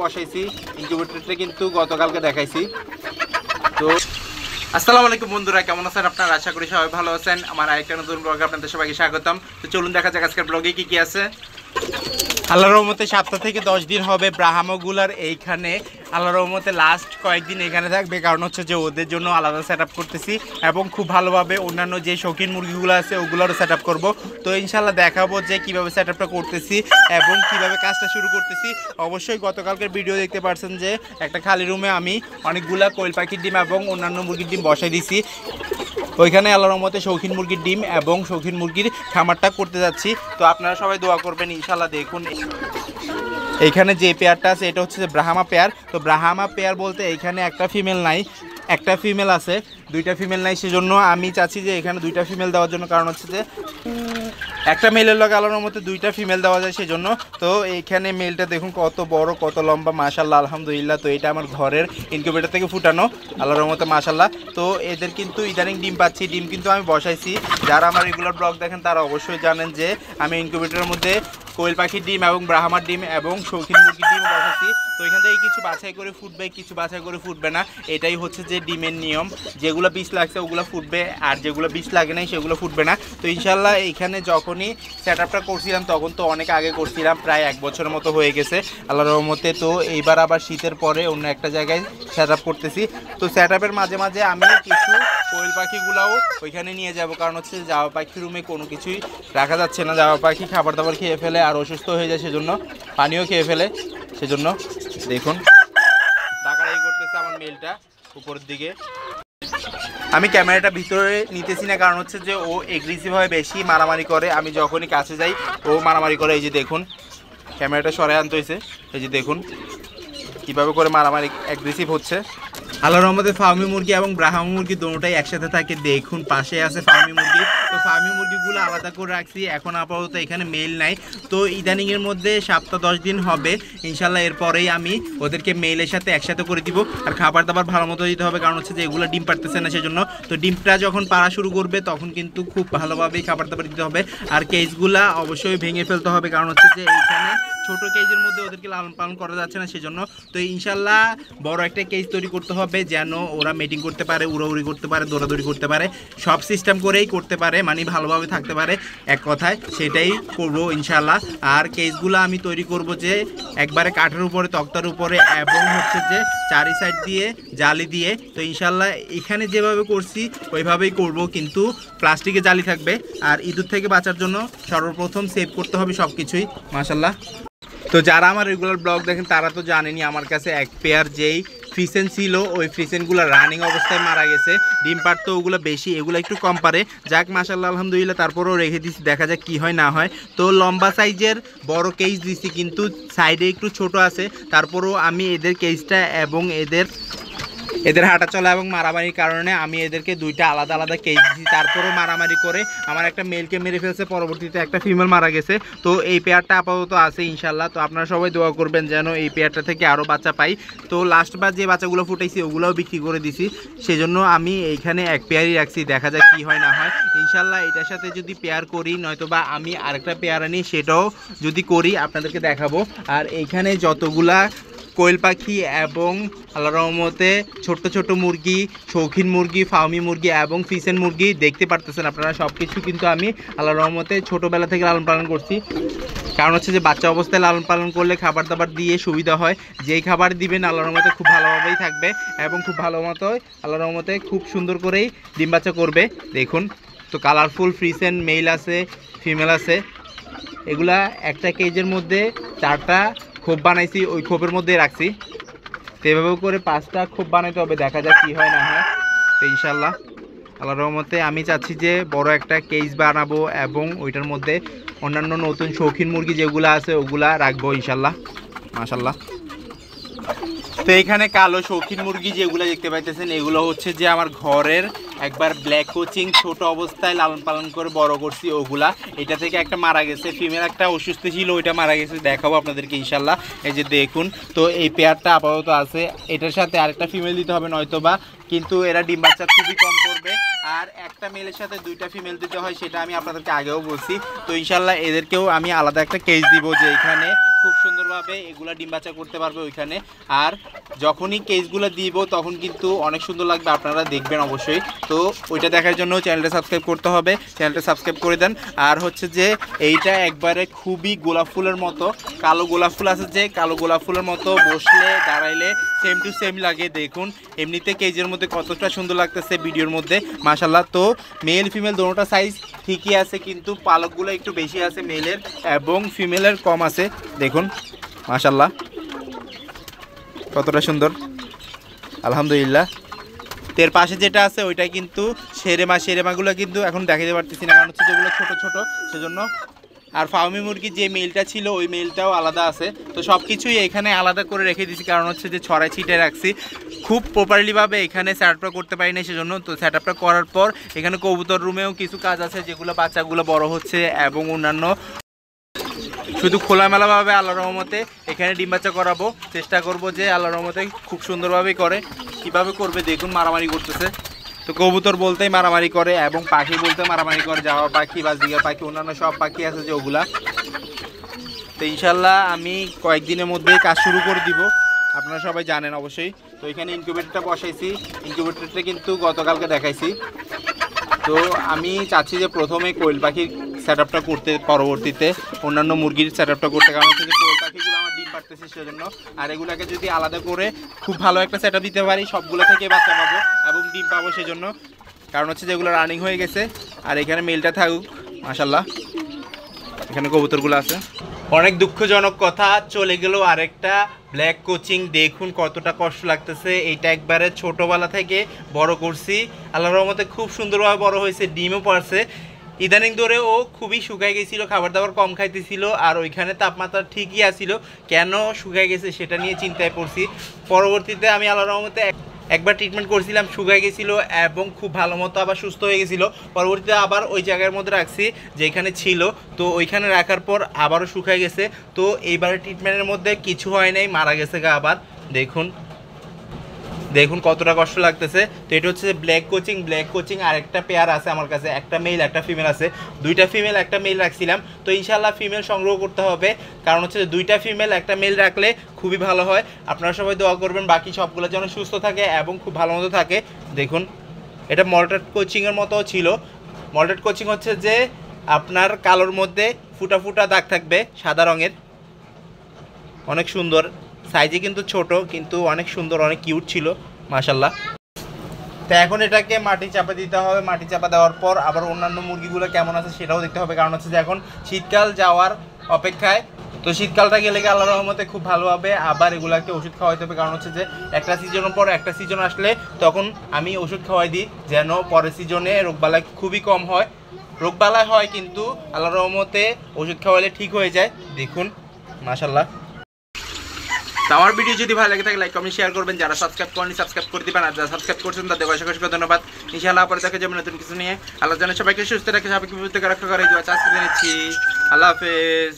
বসাইছি ইনকিউবেটরটা কিন্তু গতকালকে দেখাইছি। তো আসসালামু আলাইকুম বন্ধুরা, কেমন আছেন আপনারা? আশা করি সবাই ভালো আছেন। আমার আরেকটা নতুন ব্লগে আপনাদের সবাইকে স্বাগতম। তো চলুন দেখা যাক আজকের ব্লগে কি কি আছে। আল্লাহর রহমতে 7 থেকে 10 দিন হবে ব্রাহ্মগুলার এইখানে। আল্লাহর রহমতে লাস্ট কয়েকদিন এখানে থাকবে, কারণ হচ্ছে যে ওদের জন্য আলাদা সেট আপ করতেছি এবং খুব ভালোভাবে অন্যান্য যে শৌখিন মুরগিগুলো আছে ওগুলোরও সেট আপ করবো। তো ইনশাল্লাহ দেখাবো যে কীভাবে সেট আপটা করতেছি এবং কীভাবে কাজটা শুরু করতেছি। অবশ্যই গতকালকের ভিডিও দেখতে পারছেন যে একটা খালি রুমে আমি অনেকগুলা কোয়েল পাখির ডিম এবং অন্যান্য মুরগির ডিম বসাই দিছি। ওইখানে আল্লাহর রহমতে শৌখিন মুরগির ডিম এবং শৌখিন মুরগির খামারটা করতে যাচ্ছি। তো আপনারা সবাই দোয়া করবেন ইনশাল্লাহ। দেখুন এইখানে যে পেয়ারটা আছে এটা হচ্ছে যে ব্রাহ্মা পেয়ার। তো ব্রাহ্মা পেয়ার বলতে এইখানে একটা ফিমেল নাই, একটা ফিমেল আছে, দুইটা ফিমেল নাই। সেজন্য আমি চাচ্ছি যে এখানে দুইটা ফিমেল দেওয়ার জন্য, কারণ হচ্ছে যে একটা মেলের লগে আল্লাহর মধ্যে দুইটা ফিমেল দেওয়া যায় সেজন্য। তো এইখানে মেলটা দেখুন কত বড়, কত লম্বা, মাশাআল্লাহ আলহামদুলিল্লাহ। তো এটা আমার ঘরের ইনকিউবেটর থেকে ফুটানো, আল্লাহর মধ্যে মাশাআল্লাহ। তো এদের কিন্তু ইদানিং ডিম পাচ্ছি, ডিম কিন্তু আমি বসাইছি। যারা আমার রেগুলার ব্লগ দেখেন তারা অবশ্যই জানেন যে আমি ইনকিউবেটরের মধ্যে কোয়েল পাখির ডিম এবং ব্রাহ্মার ডিম এবং শৌখিন মুরগির ডিম বসাচ্ছি। তো এখান থেকে কিছু বাছাই করে ফুটবে, কিছু বাছাই করে ফুটবে না। এটাই হচ্ছে যে ডিমের নিয়ম। যেগুলো বিষ লাগছে ওগুলো ফুটবে, আর যেগুলো বিষ লাগে নাই সেগুলো ফুটবে না। তো ইনশাল্লাহ এইখানে যখনই সেট আপটা করছিলাম তখন তো অনেক আগে করছিলাম, প্রায় 1 বছরের মতো হয়ে গেছে আল্লাহর রহমতে। তো এইবার আবার শীতের পরে অন্য একটা জায়গায় সেট আপ করতেছি। তো সেট আপের মাঝে মাঝে আমি কিছু কোয়েল পাখিগুলাও ওইখানে নিয়ে যাব, কারণ হচ্ছে জাওয়া পাখি রুমে কোনো কিছুই রাখা যাচ্ছে না। জাওয়া পাখি খাবার দাবার খেয়ে ফেলে আর অসুস্থ হয়ে যায়, সেজন্য পানিও খেয়ে ফেলে। সেজন্য দেখুন ডাকাডাকি করতেছে আমার মেলটা উপরের দিকে। আমি ক্যামেরাটা ভিতরে নিতেছি না, কারণ হচ্ছে যে ও এগ্রেসিভ হয়, বেশি মারামারি করে। আমি যখনই কাছে যাই ও মারামারি করে। এই যে দেখুন ক্যামেরাটা সরাই আনতে হয়েছে, এই যে দেখুন কীভাবে করে মারামারি অ্যাগ্রেসিভ হচ্ছে। আল্লাহর রহমতে ফার্মি মুরগি এবং ব্রাহ্মা মুরগি দুটোটাই একসাথে থাকে। দেখুন পাশে আছে ফার্মি মুরগি। তো ফার্মি মুরগিগুলো আলাদা করে রাখছি, এখন আপাতত এখানে মেল নাই। তো ইদানিংয়ের মধ্যে 7-10 দিন হবে ইনশাল্লাহ, এরপরেই আমি ওদেরকে মেলের সাথে একসাথে করে দিব। আর খাবার দাবার ভালো মতো দিতে হবে, কারণ হচ্ছে যে এগুলো ডিম পারতেছে না সেজন্য। তো ডিমটা যখন পাড়া শুরু করবে তখন কিন্তু খুব ভালোভাবেই খাবার দাবার দিতে হবে। আর কেজগুলা অবশ্যই ভেঙে ফেলতে হবে, কারণ হচ্ছে যে এইখানে ছোট কেজের মধ্যে ওদেরকে লালন পালন করা যাচ্ছে না সেজন্য। তো ইনশাল্লাহ বড় একটা কেজ তৈরি করতে হবে, যেন ওরা মিটিং করতে পারে, উড়াউড়ি করতে পারে, দৌড়াদৌড়ি করতে পারে, সব সিস্টেম করেই করতে পারে, মানে ভালোভাবে থাকতে পারে এক কথায়। সেটাই করব ইনশাল্লাহ। আর কেজগুলো আমি তৈরি করব যে একবারে কাঠের উপরে, তক্তার উপরে, এবং হচ্ছে যে চারি সাইড দিয়ে জালি দিয়ে। তো ইনশাল্লাহ এখানে যেভাবে করছি ওইভাবেই করব, কিন্তু প্লাস্টিকে জালি থাকবে। আর ইঁদুর থেকে বাঁচার জন্য সর্বপ্রথম সেভ করতে হবে সব কিছুই মাশাল্লাহ। তো যারা আমার রেগুলার ব্লগ দেখেন তারা তো জানেনই আমার কাছে এক পেয়ার যেই ফ্রিসেন ছিল, ওই ফ্রিসেনগুলো রানিং অবস্থায় মারা গেছে। ডিম পারতো ওগুলো বেশি, এগুলো একটু কম পারে। যাক মাশাল্লাহ আলহামদুলিল্লাহ, তারপরেও রেখে দিচ্ছি, দেখা যাক কী হয় না হয়। তো লম্বা সাইজের বড় কেজ দিচ্ছি, কিন্তু সাইডে একটু ছোট আছে। তারপরেও আমি এদের কেজটা এবং এদের হাঁটা চলা এবং মারামারির কারণে আমি এদেরকে দুইটা আলাদা আলাদা কেজ দিচ্ছি। তারপরেও মারামারি করে আমার একটা মেলকে মেরে ফেলছে, পরবর্তীতে একটা ফিমেল মারা গেছে। তো এই পেয়ারটা আপাতত আছে ইনশাল্লাহ। তো আপনারা সবাই দোয়া করবেন যেন এই পেয়ারটা থেকে আরও বাচ্চা পাই। তো লাস্টবার যে বাচ্চাগুলো ফুটাইছি ওগুলোও বিক্রি করে দিছি, সেজন্য আমি এইখানে এক পেয়ারই রাখছি, দেখা যাক কী হয় না হয়। ইনশাল্লাহ এটার সাথে যদি পেয়ার করি, নয়তোবা আমি আরেকটা পেয়ার আনি, সেটাও যদি করি আপনাদেরকে দেখাবো। আর এইখানে যতগুলা কোয়েল পাখি এবং আল্লাহর রহমতে ছোট্ট ছোট মুরগি, শৌখিন মুরগি, ফার্মি মুরগি এবং ফিসেন মুরগি দেখতে পারতেছেন আপনারা, সব কিছু কিন্তু আমি আল্লাহর রহমতে ছোটোবেলা থেকে লালন পালন করছি। কারণ হচ্ছে যে বাচ্চা অবস্থায় লালন পালন করলে খাবার দাবার দিয়ে সুবিধা হয়। যেই খাবার দিবেন আল্লাহর রহমতে খুব ভালোভাবেই থাকবে এবং খুব ভালো মতো আল্লাহর রহমতে খুব সুন্দর করেই ডিম বাচ্চা করবে। দেখুন তো কালারফুল ফ্রিসেন মেল আছে, ফিমেল আছে। এগুলা একটা কেজের মধ্যে 4টা খোপ বানাইছি, ওই খোপের মধ্যে রাখছি। তো এভাবে করে 5টা খোপ বানাইতে হবে, দেখা যাক কী হয় না হয়। তো ইনশাল্লাহ আল্লাহর রহমতে আমি চাচ্ছি যে বড় একটা কেজ বানাবো এবং ওইটার মধ্যে অন্যান্য নতুন শৌখিন মুরগি যেগুলো আছে ওগুলা রাখবো ইনশাল্লাহ মাশাল্লাহ। তো এখানে কালো শৌখিন মুরগি যেগুলো দেখতে পাইতেছেন এগুলো হচ্ছে যে আমার ঘরের একবার ব্ল্যাক কোচিং ছোট অবস্থায় লালন পালন করে বড় করছি ওগুলা। এটা থেকে একটা মারা গেছে, ফিমেল একটা অসুস্থ ছিল, ওইটা মারা গেছে, দেখাবো আপনাদেরকে ইনশাল্লাহ। এই যে দেখুন, তো এই পেয়ারটা আপাতত আছে, এটার সাথে আরেকটা ফিমেল দিতে হবে নয়তোবা কিন্তু এরা ডিম বাচ্চা খুবই কম করবে। আর একটা মেলের সাথে 2টা ফিমেল দিতে হয়, সেটা আমি আপনাদেরকে আগেও বলছি। তো ইনশাল্লাহ এদেরকেও আমি আলাদা একটা কেজ দিব, যে এখানে খুব সুন্দরভাবে এগুলা ডিম বাচ্চা করতে পারবে ওইখানে। আর যখনই কেসগুলো দিব তখন কিন্তু অনেক সুন্দর লাগবে, আপনারা দেখবেন অবশ্যই। তো ওইটা দেখার জন্য চ্যানেলটা সাবস্ক্রাইব করতে হবে, চ্যানেলটা সাবস্ক্রাইব করে দেন। আর হচ্ছে যে এইটা একবারে খুবই গোলাপ ফুলের মতো, কালো গোলাপ ফুল আছে যে কালো গোলাপ ফুলের মতো, বসলে দাঁড়াইলে সেম টু সেম লাগে। দেখুন এমনিতে কেজের মধ্যে কতটা সুন্দর লাগতেছে ভিডিওর মধ্যে, মাশাল্লাহ। তো মেল ফিমেল দোনোটা সাইজ ঠিকই আছে, কিন্তু পালকগুলো একটু বেশি আছে মেলের এবং ফিমেলের কম আছে। দেখুন মাশাল্লাহ কতটা সুন্দর, আলহামদুলিল্লাহ। এর পাশে যেটা আছে ওইটা কিন্তু সেরেমাগুলো কিন্তু এখন দেখাতে পারতেছি না, কারণ হচ্ছে যেগুলো ছোট ছোট সেজন্য। আর ফার্মি মুরগির যে মেলটা ছিল ওই মেলটাও আলাদা আছে। তো সব কিছুই এখানে আলাদা করে রেখে দিয়েছি, কারণ হচ্ছে যে ছড়াই ছিটে রাখছি, খুব প্রপারলিভাবে এখানে সেট আপটা করতে পারি না সেজন্য। তো সেট আপটা করার পর এখানে কবুতর রুমেও কিছু কাজ আছে, যেগুলো বাচ্চাগুলো বড় হচ্ছে এবং অন্যান্য শুধু খোলামেলাভাবে আল্লাহর রহমতে এখানে ডিম বাচ্চা করাবো, চেষ্টা করব যে আল্লাহর রহমতে খুব সুন্দরভাবেই করে। কিভাবে করবে দেখুন, মারামারি করতেছে। তো কবুতর বলতেই মারামারি করে এবং পাখি বলতে মারামারি করে, যাওয়া পাখি বাজিকার পাখি অন্যান্য সব পাখি আছে যে ওগুলা। তো ইনশাল্লাহ আমি কয়েকদিনের মধ্যেই কাজ শুরু করে দিব, আপনারা সবাই জানেন অবশ্যই। তো এখানে ইনকিউবেটরটা বসাইছি, ইনকিউবেটরটা কিন্তু গতকালকে দেখাইছি। তো আমি চাচ্ছি যে প্রথমে কোয়েল পাখির সেট আপটা করতে, পরবর্তীতে অন্যান্য মুরগির সেট আপটা করতে, কারণ হচ্ছে যে কোয়েল পাখিগুলো আমার ডিম পারতেছে সেজন্য। আর এগুলোকে যদি আলাদা করে খুব ভালো একটা সেট আপ দিতে পারি, সবগুলো থেকে বাচ্চা পাবো এবং ডিম পাবো সেজন্য। কারণ হচ্ছে যেগুলো রানিং হয়ে গেছে। আর এখানে মেলটা থাকুক, মাশাল্লাহ এখানে কবুতরগুলো আছে। অনেক দুঃখজনক কথা, চলে গেল আরেকটা ব্ল্যাক কোচিং। দেখুন কতটা কষ্ট লাগতেছে, এইটা একবারে ছোটোবেলা থেকে বড় করছি, আল্লাহর রহমতে খুব সুন্দরভাবে বড় হয়েছে, ডিমও পারছে। ইদানিং ধরে ও খুবই শুকায় গেছিলো, খাবার দাবার কম খাইতেছিল, আর ওইখানে তাপমাত্রা ঠিকই আসছিল, কেন শুকায় গেছে সেটা নিয়ে চিন্তায় পড়ছি। পরবর্তীতে আমি আল্লাহর রহমতে একবার ট্রিটমেন্ট করছিলাম, শুকায় গেছিলো এবং খুব ভালো মতো আবার সুস্থ হয়ে গেছিলো। পরবর্তীতে আবার ওই জায়গার মধ্যে রাখছি যেখানে ছিল, তো ওইখানে রাখার পর আবারও শুকায় গেছে। তো এইবারের ট্রিটমেন্টের মধ্যে কিছু হয় নাই, মারা গেছে গা আবার। দেখুন দেখুন কতটা কষ্ট লাগতেছে। তো এটা হচ্ছে ব্ল্যাক কোচিং আরেকটা পেয়ার আছে আমার কাছে, একটা মেল একটা ফিমেল আছে, দুইটা ফিমেল একটা মেল রাখছিলাম। তো ইনশাল্লাহ ফিমেল সংগ্রহ করতে হবে, কারণ হচ্ছে দুইটা ফিমেল একটা মেল রাখলে খুবই ভালো হয়। আপনারা সবাই দোয়া করবেন বাকি সবগুলো যেন সুস্থ থাকে এবং খুব ভালো মতো থাকে। দেখুন এটা মল্টেড কোচিংয়ের মতো ছিল। মল্টেড কোচিং হচ্ছে যে আপনার কালোর মধ্যে ফুটা ফুটা দাগ থাকবে সাদা রঙের, অনেক সুন্দর সাইজে, কিন্তু ছোট কিন্তু অনেক সুন্দর, অনেক কিউট ছিল মাশাল্লাহ। তো এখন এটাকে মাটি চাপা দিতে হবে, মাটি চাপা দেওয়ার পর আবার অন্যান্য মুরগিগুলো কেমন আছে সেটাও দেখতে হবে, কারণ হচ্ছে যে এখন শীতকাল যাওয়ার অপেক্ষায়। তো শীতকালটা গেলে আল্লাহর রহমতে খুব ভালো হবে, আবার এগুলাকে ওষুধ খাওয়াইতে হবে, কারণ হচ্ছে যে একটা সিজনের পর একটা সিজন আসলে তখন আমি ওষুধ খাওয়াই দিই, যেন পরের সিজনে রোগবালাই খুবই কম হয়। রোগবালাই হয় কিন্তু আল্লাহর রহমতে ওষুধ খাওয়ালে ঠিক হয়ে যায়। দেখুন মাশাল্লাহ। তো আমার ভিডিও যদি ভালো লাগে থাকে লাইক কমেন্ট শেয়ার করবেন, যারা সাবস্ক্রাইব করেনি সাবস্ক্রাইব করে দিবেন, আর যারা সাবস্ক্রাইব করছেন তাদের অসংখ্য ধন্যবাদ। ইনশাআল্লাহ পরে দেখা যাবে নতুন কিছু নিয়ে। আল্লাহ যেন সবাইকে সুস্থ রাখে, সবাইকে বিপদ থেকে রক্ষা করে। আজকে দিচ্ছি, আল্লাহ হাফেজ।